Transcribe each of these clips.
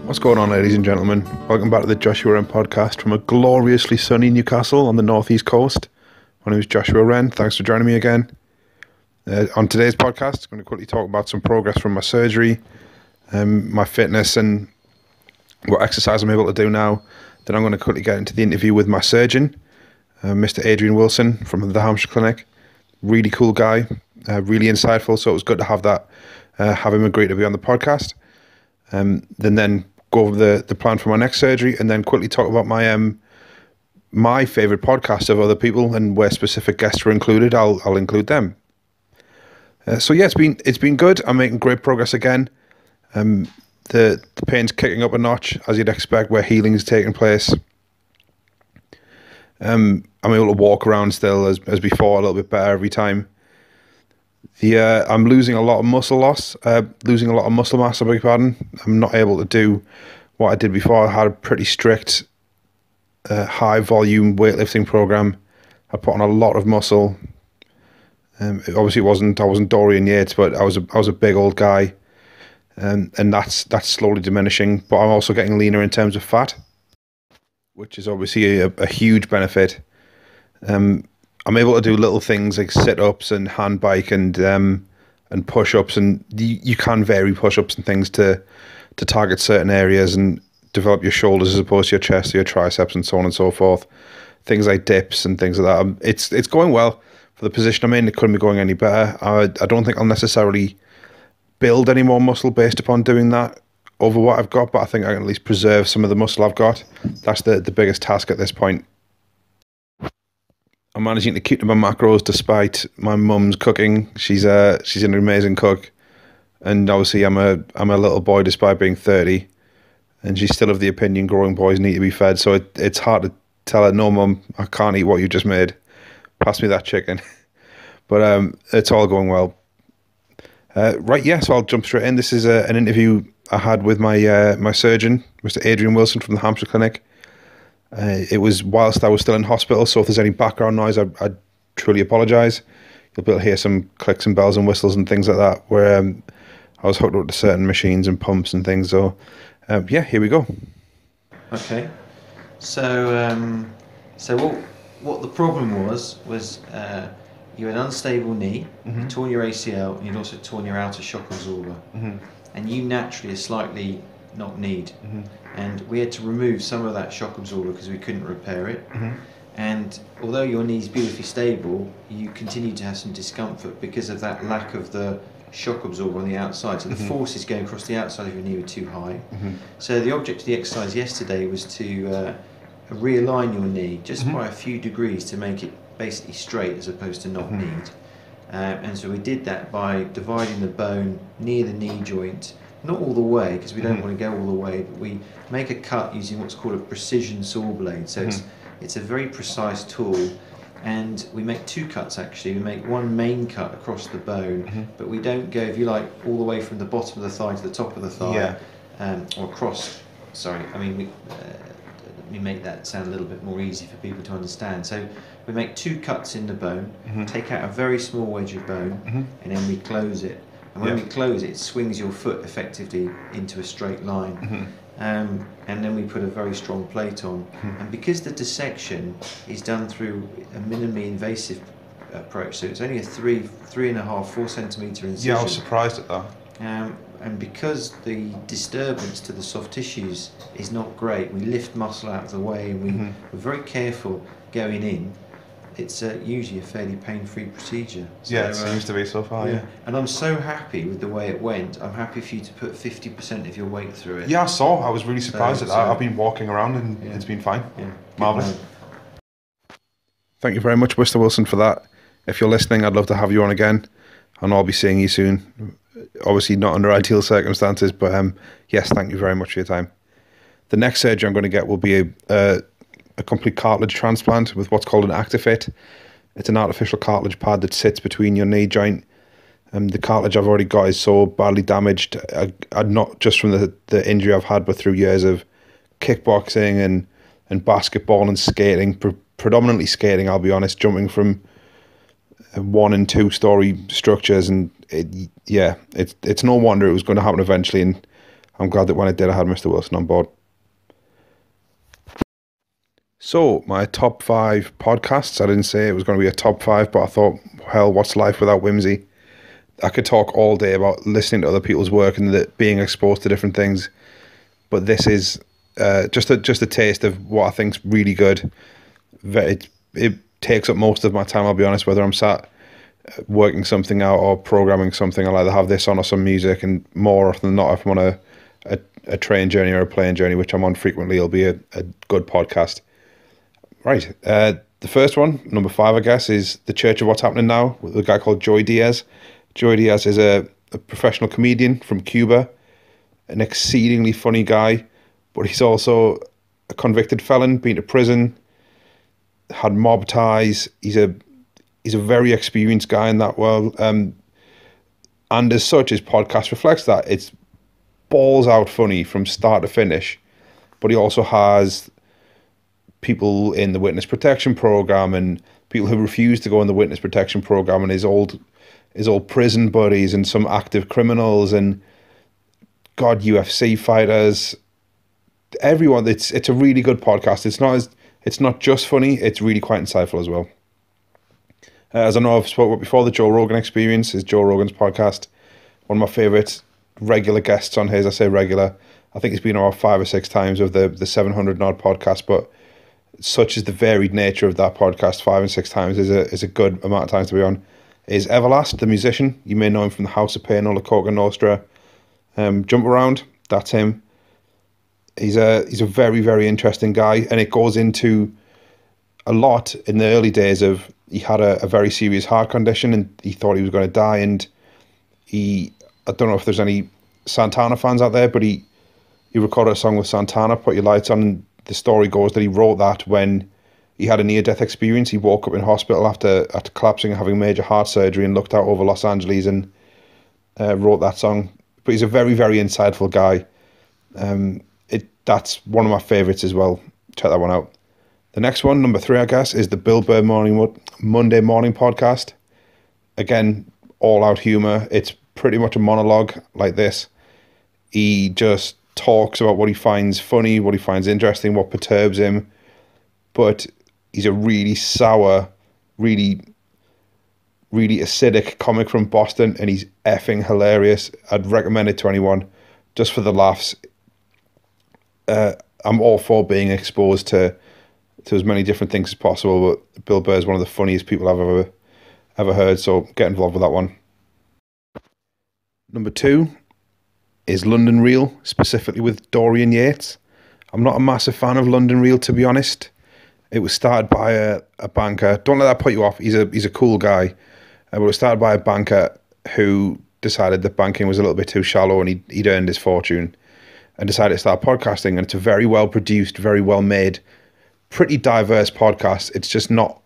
What's going on, ladies and gentlemen? Welcome back to the Joshua Wren podcast from a gloriously sunny Newcastle on the northeast coast. My name is Joshua Wren. Thanks for joining me again. On today's podcast, I'm going to quickly talk about some progress from my surgery, my fitness and what exercise I'm able to do now. Then I'm going to quickly get into the interview with my surgeon, Mr. Adrian Wilson from the Hampshire Clinic. Really cool guy, really insightful, so it was good to have him agree to be on the podcast. Then go over the plan for my next surgery, and then quickly talk about my favourite podcast of other people, and where specific guests are included, I'll include them. So yeah, it's been good. I'm making great progress again. The pain's kicking up a notch, as you'd expect, where healing is taking place. I'm able to walk around still as before, a little bit better every time. I'm losing a lot of muscle mass, I beg your pardon. I'm not able to do what I did before. I had a pretty strict, high volume weightlifting program. I put on a lot of muscle. Obviously I wasn't Dorian Yates, but I was a big old guy. And that's slowly diminishing, but I'm also getting leaner in terms of fat, which is obviously a huge benefit. I'm able to do little things like sit-ups and hand bike and push-ups, and you can vary push-ups and things to target certain areas and develop your shoulders as opposed to your chest or your triceps and so on and so forth. Things like dips and things like that. It's going well for the position I'm in. It couldn't be going any better. I don't think I'll necessarily build any more muscle based upon doing that over what I've got, but I think I can at least preserve some of the muscle I've got. That's the biggest task at this point. I'm managing to keep to my macros despite my mum's cooking. She's an amazing cook, and obviously I'm a little boy despite being 30, and she's still of the opinion growing boys need to be fed. So it's hard to tell her, no mum, I can't eat what you just made. Pass me that chicken. But it's all going well. Right, yeah. So I'll jump straight in. This is an interview I had with my surgeon, Mr. Adrian Wilson from the Hampshire Clinic. It was whilst I was still in hospital, so if there's any background noise, I truly apologise. You'll be able to hear some clicks and bells and whistles and things like that, where I was hooked up to certain machines and pumps and things. So, yeah, here we go. Okay, so what the problem was you had an unstable knee, Mm-hmm. you'd torn your ACL, and you'd also torn your outer shock absorber, Mm-hmm. and you naturally are slightly knock-kneed. Mm-hmm. And we had to remove some of that shock absorber because we couldn't repair it. Mm-hmm. And although your knee's beautifully stable, you continue to have some discomfort because of that lack of the shock absorber on the outside. So the Mm-hmm. forces going across the outside of your knee were too high. Mm-hmm. So the object of the exercise yesterday was to realign your knee just Mm-hmm. by a few degrees to make it basically straight as opposed to knock-kneed. And so we did that by dividing the bone near the knee joint. Not all the way, because we don't Mm-hmm. want to go all the way, but we make a cut using what's called a precision saw blade. So it's a very precise tool, and we make two cuts actually. We make one main cut across the bone, but we don't go, if you like, all the way from the bottom of the thigh to the top of the thigh, or across. Sorry, I mean we make that sound a little bit more easy for people to understand. So we make two cuts in the bone, take out a very small wedge of bone, and then we close it. And when we close it, it swings your foot effectively into a straight line. And then we put a very strong plate on. And because the dissection is done through a minimally invasive approach, so it's only a 4 centimetre incision. Yeah, I was surprised at that. And because the disturbance to the soft tissues is not great, we lift muscle out of the way, and we're very careful going in. It's usually a fairly pain-free procedure. So, Yeah, it seems to be so far, yeah. And I'm so happy with the way it went. I'm happy for you to put 50% of your weight through it. Yeah, I was really surprised at that. I've been walking around and it's been fine. Yeah. Marvellous. Thank you very much, Mr. Wilson, for that. If you're listening, I'd love to have you on again, and I'll be seeing you soon. Obviously not under ideal circumstances, but yes, thank you very much for your time. The next surgery I'm going to get will be a complete cartilage transplant with what's called an ActiFit. It's an artificial cartilage pad that sits between your knee joint. The cartilage I've already got is so badly damaged, not just from the injury I've had, but through years of kickboxing and basketball and skating, predominantly skating, I'll be honest, jumping from 1 and 2 story structures, and it's no wonder it was going to happen eventually. And I'm glad that when I did, I had Mr. Wilson on board. So, my top 5 podcasts. I didn't say it was going to be a top 5, but I thought, hell, what's life without whimsy? I could talk all day about listening to other people's work and being exposed to different things, but this is just a taste of what I think's really good. It takes up most of my time, I'll be honest, whether I'm sat working something out or programming something. I'll either have this on or some music, and more often than not, if I'm on a train journey or a plane journey, which I'm on frequently, it'll be a good podcast. Right, the first one, number 5, I guess, is The Church of What's Happening Now, with a guy called Joey Diaz. Joey Diaz is a professional comedian from Cuba, an exceedingly funny guy, but he's also a convicted felon, been to prison, had mob ties. He's a very experienced guy in that world, and as such, his podcast reflects that. It's balls out funny from start to finish, but he also has people in the witness protection program and people who refuse to go in the witness protection program, and his old prison buddies and some active criminals and UFC fighters. Everyone. It's a really good podcast. It's not just funny. It's really quite insightful as well. As I know I've spoken about before, the Joe Rogan Experience is Joe Rogan's podcast. One of my favourite regular guests on his. I say regular. I think he's been about 5 or 6 times of the 700 odd podcast, but such is the varied nature of that podcast. 5 and 6 times is a good amount of times to be on. Is Everlast, the musician. You may know him from the House of Pain or La Coca Nostra. Jump Around, that's him. He's a very, very interesting guy, and it goes into a lot in the early days of, he had a very serious heart condition and he thought he was going to die, and I don't know if there's any Santana fans out there, but he recorded a song with Santana, Put Your Lights On, and the story goes that he wrote that when he had a near-death experience. He woke up in hospital after collapsing and having major heart surgery, and looked out over Los Angeles and wrote that song. But he's a very, very insightful guy. That's one of my favourites as well. Check that one out. The next one, number 3, I guess, is the Bill Burr Monday Morning Podcast. Again, all-out humour. It's pretty much a monologue like this. He just talks about what he finds funny, what he finds interesting, what perturbs him. But he's a really sour, really, really acidic comic from Boston, and he's effing hilarious. I'd recommend it to anyone just for the laughs. I'm all for being exposed to as many different things as possible, but Bill Burr is one of the funniest people I've ever heard, so get involved with that one. Number 2 is London Real, specifically with Dorian Yates. I'm not a massive fan of London Real, to be honest. It was started by a banker. Don't let that put you off. He's a cool guy. But it was started by a banker who decided that banking was a little bit too shallow, and he'd earned his fortune, and decided to start podcasting. And it's a very well produced, very well made, pretty diverse podcast. It's just not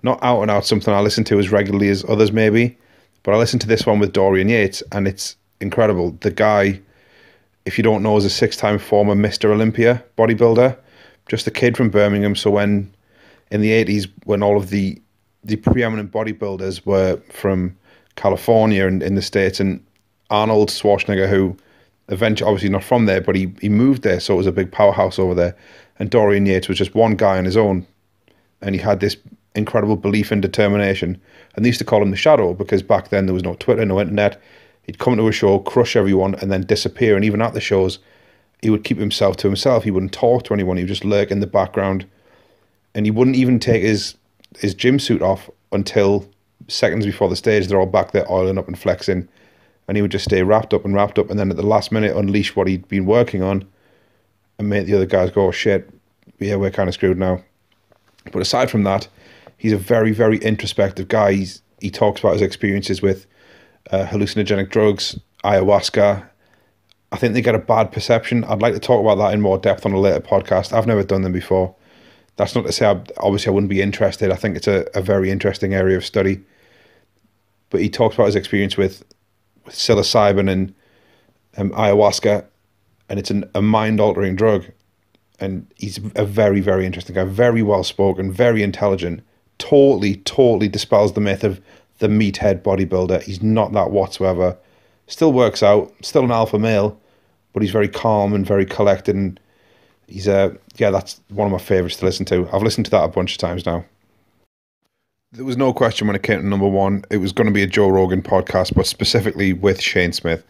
out and out something I listen to as regularly as others maybe, but I listened to this one with Dorian Yates, and it's incredible. The guy, if you don't know, is a 6-time former Mr. Olympia bodybuilder, just a kid from Birmingham. So when in the 80s, when all of the preeminent bodybuilders were from California and in the States, and Arnold Schwarzenegger, who eventually, obviously not from there, but he moved there, so it was a big powerhouse over there. And Dorian Yates was just one guy on his own, and he had this incredible belief and determination. And they used to call him the Shadow, because back then there was no Twitter, no internet. He'd come to a show, crush everyone, and then disappear. And even at the shows, he would keep himself to himself. He wouldn't talk to anyone. He would just lurk in the background, and he wouldn't even take his gym suit off until seconds before the stage. They're all back there oiling up and flexing, and he would just stay wrapped up, and then at the last minute unleash what he'd been working on and make the other guys go, oh shit, yeah, we're kind of screwed now. But aside from that, he's a very, very introspective guy. He talks about his experiences with hallucinogenic drugs, ayahuasca. I think they get a bad perception. I'd like to talk about that in more depth on a later podcast. I've never done them before. That's not to say obviously I wouldn't be interested. I think it's a very interesting area of study. But he talks about his experience with psilocybin and ayahuasca, and it's a mind-altering drug. And he's a very, very interesting guy, very well-spoken, very intelligent, totally dispels the myth of the meathead bodybuilder. He's not that whatsoever. Still works out, still an alpha male, but he's very calm and very collected, and he's yeah, that's one of my favourites to listen to. I've listened to that a bunch of times now. There was no question when it came to number one, it was going to be a Joe Rogan podcast, but specifically with Shane Smith.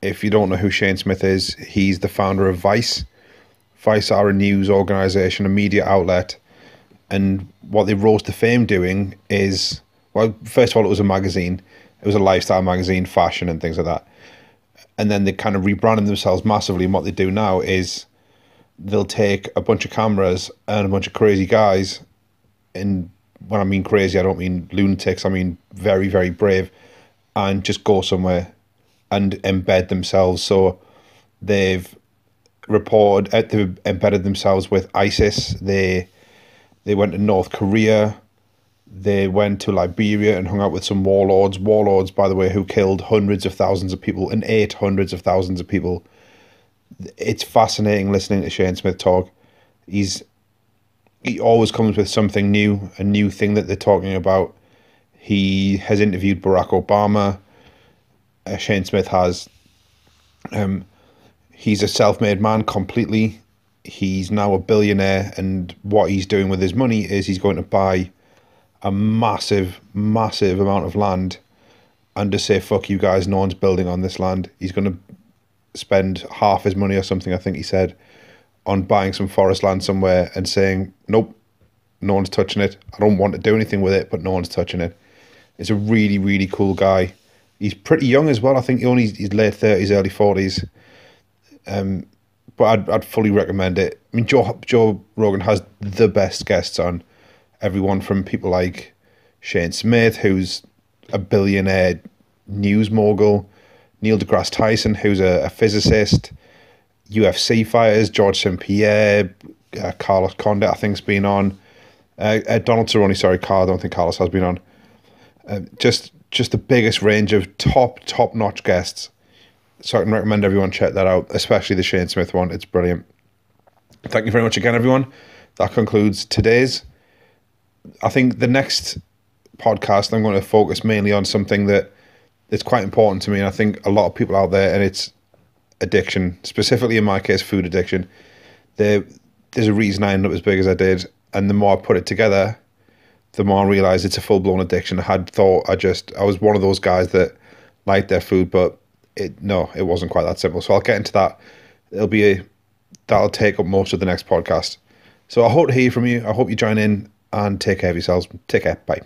If you don't know who Shane Smith is, he's the founder of Vice. Vice are a news organisation, a media outlet, and what they rose to fame doing is, well, first of all, it was a magazine. It was a lifestyle magazine, fashion and things like that. And then they kind of rebranded themselves massively, and what they do now is they'll take a bunch of cameras and a bunch of crazy guys, and when I mean crazy, I don't mean lunatics, I mean very, very brave, and just go somewhere and embed themselves. So they've they've embedded themselves with ISIS. They went to North Korea. They went to Liberia and hung out with some warlords. Warlords, by the way, who killed hundreds of thousands of people and ate hundreds of thousands of people. It's fascinating listening to Shane Smith talk. He always comes with something new, a new thing that they're talking about. He has interviewed Barack Obama. Shane Smith has. He's a self-made man completely. He's now a billionaire, and what he's doing with his money is he's going to buy a massive, massive amount of land and just say, fuck you guys, no one's building on this land. He's going to spend half his money or something, I think he said, on buying some forest land somewhere and saying, nope, no one's touching it. I don't want to do anything with it, but no one's touching it. He's a really, really cool guy. He's pretty young as well. I think he's late 30s, early 40s. But I'd fully recommend it. I mean, Joe Rogan has the best guests on. Everyone from people like Shane Smith, who's a billionaire news mogul, Neil deGrasse Tyson, who's a physicist, UFC fighters, George St. Pierre, Carlos Condit, I think, has been on. Donald Cerrone, sorry, Carl, I don't think Carlos has been on. Just the biggest range of top-notch guests. So I can recommend everyone check that out, especially the Shane Smith one. It's brilliant. Thank you very much again, everyone. That concludes today's. I think the next podcast, I'm going to focus mainly on something that is quite important to me, and I think a lot of people out there, and it's addiction, specifically in my case, food addiction. There's a reason I ended up as big as I did, and the more I put it together, the more I realised it's a full-blown addiction. I had thought I was one of those guys that liked their food, but it wasn't quite that simple. So I'll get into that. That'll take up most of the next podcast. So I hope to hear from you. I hope you join in and take care of yourselves. Take care. Bye.